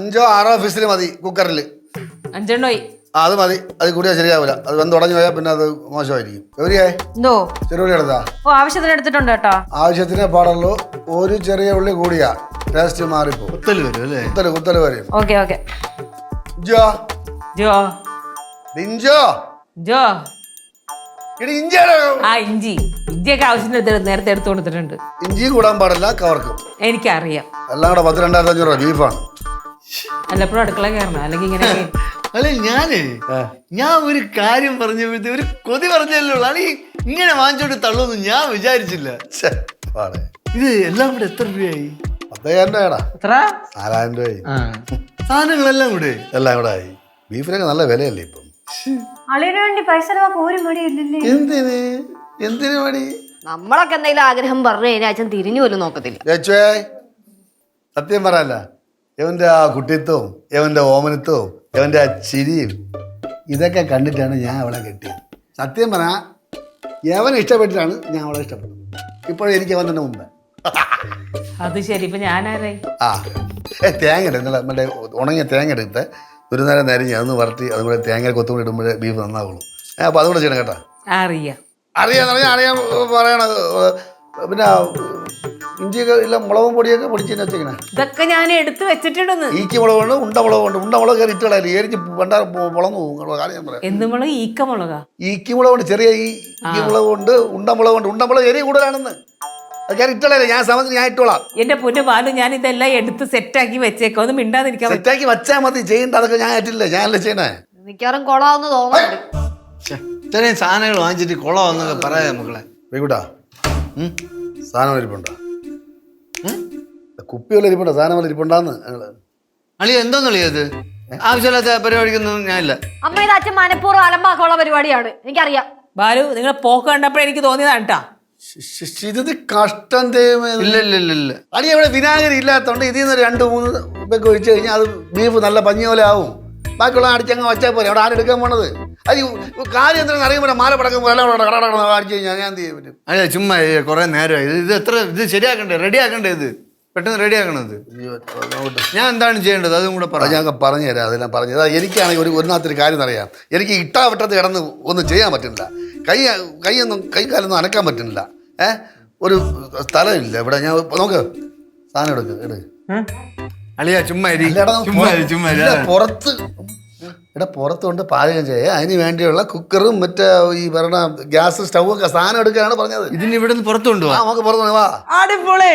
5 6 ഫിസിൽ മതി കുക്കറിൽ. 5 എണ്ണമായി. അത് മതി. അത് കൂടിയാൽ ശരിയാവില്ല. അത് വെന്ത് ഉടഞ്ഞു പോയാൽ പിന്നെ അത് മോശമായിരിക്കും. എവിടെയാ എന്തോ ചെറുള്ളി എടുത്താ? ഓ ആവശ്യത്തിന് എടുത്തിട്ടുണ്ട് കേട്ടോ. ആവശ്യത്തിനേ പാടുള്ളൂ. ഒരു ചെറിയ ഉള്ളി കൂടിയാ ടേസ്റ്റ് മാറിപ്പോ. കുത്തല് വരും അല്ലേ? കുത്തല് വരും. Okay okay. ജോ ജോ ബിഞ്ചോ ജോ ഇഞ്ചിയുടെ ആ ഇഞ്ചിയൊക്കെ ആവശ്യത്തിന് നേരത്തെ എടുത്തു കൊടുത്തിട്ടുണ്ട്. ഇഞ്ചി കൂടാൻ പാടില്ല കവർക്കും. എനിക്കറിയാം. എല്ലാം കൂടെ 10,2,500 രൂപ ബീഫാണ്. വല്ലപ്പോഴും അടുക്കള കയറണം അല്ലെങ്കിൽ ഇങ്ങനെ അല്ലെ ഞാൻ ഒരു കാര്യം പറഞ്ഞപ്പോഴത്തെ ഒരു കൊതി പറഞ്ഞല്ലോ. അല്ലെ ഇങ്ങനെ വാങ്ങിച്ചോണ്ട് തള്ളൂന്ന് ഞാൻ വിചാരിച്ചില്ല. ഇത് എല്ലാം കൂടെ എത്ര രൂപയായി? 10,000 രൂപയാടാ. എത്ര? 4,000 രൂപയായി. സാധനങ്ങളെല്ലാം കൂടെ എല്ലാം കൂടെ ആയി. ബീഫിനൊക്കെ നല്ല വിലയല്ലേ ഇപ്പം. അളിയന് വേണ്ടി പൈസ ഒരു മടിയില്ലല്ലേ? എന്തിനു മടി? നമ്മളൊക്കെ എന്തെങ്കിലും ആഗ്രഹം പറഞ്ഞു കഴിഞ്ഞാൽ അച്ഛൻ തിരിഞ്ഞു പോലും നോക്കത്തില്ല. സത്യം പറയല്ല, എവന്റെ ആ കുട്ടിത്വവും എവന്റെ ഓമനത്വവും എവന്റെ ആ ചിരിയും ഇതൊക്കെ കണ്ടിട്ടാണ് ഞാൻ അവളെ കെട്ടിയത്. സത്യം പറഞ്ഞാ യവനെ ഇഷ്ടപ്പെട്ടിട്ടാണ് ഞാൻ അവളെ ഇഷ്ടപ്പെട്ടത്. ഇപ്പോഴും എനിക്ക് അവൻ തന്നെ മുമ്പ്. അത് ശരി. ഇപ്പൊ ഞാനാരായി? തേങ്ങ ഇടുന്നില്ല. മറ്റേ ഉണങ്ങിയ തേങ്ങ എടുത്ത് ഒരു നേരം നരിഞ്ഞ് അതൊന്ന് വരട്ടി അതും കൂടെ തേങ്ങ കൊത്തുകൂടി ഇടുമ്പോഴേ ബീഫ് നന്നാവുള്ളൂ. അപ്പോൾ അതുകൂടെ ചെയ്യണം കേട്ടോ. അറിയാന്ന് പറഞ്ഞാൽ അറിയാൻ പറയണത്. പിന്നെ ഇഞ്ചിയൊക്കെ ഇല്ല മുളകും പൊടിയൊക്കെ പൊടിച്ചു വെച്ചേക്കണേ. ഇതൊക്കെ ഞാൻ എടുത്ത് വെച്ചിട്ടുണ്ടെന്ന്. ഈക്കി മുളകുണ്ട്, ഉണ്ടമുളകുണ്ട്. ഉണ്ടമുളക് കയറി ഇട്ടുകളായി എരിഞ്ഞ് പണ്ടാ മുളന്നു പോകും. കാര്യം ഞാൻ പറയാം. എന്ത് മുളക്? ഈക്ക മുളകാ? ഈക്കി മുളകുണ്ട്, ചെറിയ ഈ മുളകുണ്ട്, ഉണ്ടമുളകുണ്ട്. ഉണ്ടമുളക് എരി കൂടുതലാണെന്ന് അത് കയറി ഇട്ടുകളല്ലേ. ഞാൻ സമയത്ത് ഞാൻ ഇട്ടോളാം. എന്റെ പൊന്നു ബാലു, ഞാൻ ഇതെല്ലാം എടുത്ത് സെറ്റാക്കി വെച്ചേക്കാം. ഒന്നും മിണ്ടാതിരിക്കാൻ. സെറ്റാക്കി വെച്ചാൽ മതി. ചെയ്യേണ്ട അതൊക്കെ ഞാൻ ആയിട്ടില്ല. ഞാനല്ലേ ചെയ്യണേ. മിക്കവാറും കൊളാവുന്ന തോന്നുന്നുണ്ട്. ഇത്രയും സാധനങ്ങൾ വാങ്ങിച്ചിട്ട് കൊളാവെന്നൊക്കെ പറയാം മക്കളെ. വെക്കൂട്ടാ സാധനം ഇരിപ്പുണ്ടോ? കുപ്പി വല്ല ഇരിപ്പുണ്ടോ? സാധനം വല്ല ഇരിപ്പുണ്ടാന്ന് ഞങ്ങള്. അളിയ എന്തോന്നളിയത്? ആവശ്യമില്ലാത്ത പരിപാടിക്കൊന്നും ഞാനില്ല. അമ്മ ഇത് അച്ഛൻ മനഃപൂർവ്വം അലമ്പാക്കുള്ള പരിപാടിയാണ്, എനിക്കറിയാം. ബാലു, നിങ്ങളെ പോക്ക് കണ്ടപ്പോഴേ എനിക്ക് തോന്നിയതാണ് കേട്ടാ. ഇത് കഷ്ടം. ഇല്ല അടി അവിടെ വിനാഗിരി ഇല്ലാത്തതുകൊണ്ട് ഇതിൽ നിന്ന് 2-3 ഉപ്പൊക്കെ ഒഴിച്ചു കഴിഞ്ഞാൽ അത് ബീഫ് നല്ല പഞ്ഞി പോലെ ആവും. ബാക്കിയുള്ള അടിച്ചങ്ങ് വെച്ചാൽ പോലെ. അവിടെ ആരെടുക്കാൻ പോണത്? അത് കാര്യം എന്തെങ്കിലും അറിയുമ്പോൾ മാല പടക്കം അടിച്ചു കഴിഞ്ഞാൽ ഞാൻ എന്ത് ചെയ്യാൻ പറ്റും? അതെ, ചുമ്മാ കുറെ നേരമായി. ഇത് ശരിയാക്കണ്ടേ? റെഡിയാക്കണ്ടേ? ഇത് പെട്ടെന്ന് റെഡിയാക്കണത്. ഞാൻ എന്താണ് ചെയ്യേണ്ടത് അതും കൂടെ ഞാൻ പറഞ്ഞു തരാം. അതെല്ലാം പറഞ്ഞു തരാം. എനിക്കാണെങ്കിൽ ഒന്നാത്തൊരു കാര്യം അറിയാം. എനിക്ക് ഇട്ടാവട്ടത്ത് കിടന്ന് ഒന്നും ചെയ്യാൻ പറ്റുന്നില്ല. കൈ കാലൊന്നും അനക്കാൻ പറ്റുന്നില്ല. ഒരു സ്ഥലമില്ല ഇവിടെ. ഞാൻ നോക്ക് സാധനം എടുക്ക്. അളിയ ചുമ്മാ പുറത്ത് കൊണ്ട് പാചകം ചെയ്യുക. അതിന് വേണ്ടിയുള്ള കുക്കറും മറ്റേ ഈ ഭരണ ഗ്യാസ് സ്റ്റൗ ഒക്കെ സാധനം എടുക്കാനാണ് പറഞ്ഞത്. ഇതിന് ഇവിടെ നിന്ന് പുറത്തു കൊണ്ടുപോകാം. നമുക്ക് പുറത്തു വാ. അടിപൊളി.